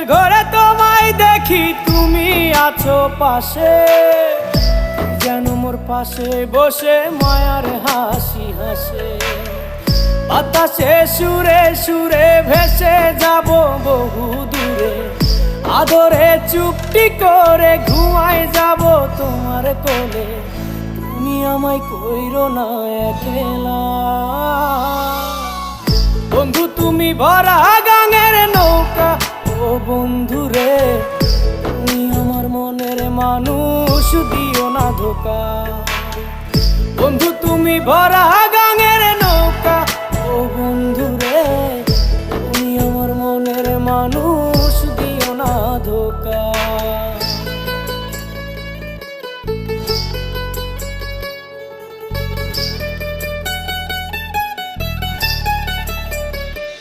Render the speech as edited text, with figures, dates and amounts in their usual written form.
ঘুমের ঘরে তোমায় দেখি, তুমি আছো পাশে, যেন মোর পাশে বসে মায়ার হাসি হাসে। বাতাসে সুরে সুরে ভেসে যাব বহু দূরে, আদরে চুপটি করে ঘুমায় যাব তোমার কোলে। তুমি আমায় কইরো না একলা বন্ধু, তুমি ভরা গাঙের নৌকা। ও বন্ধু রে, তুমি আমার মনের মানুষ, দিও না ধোকা। বন্ধু তুমি ভরা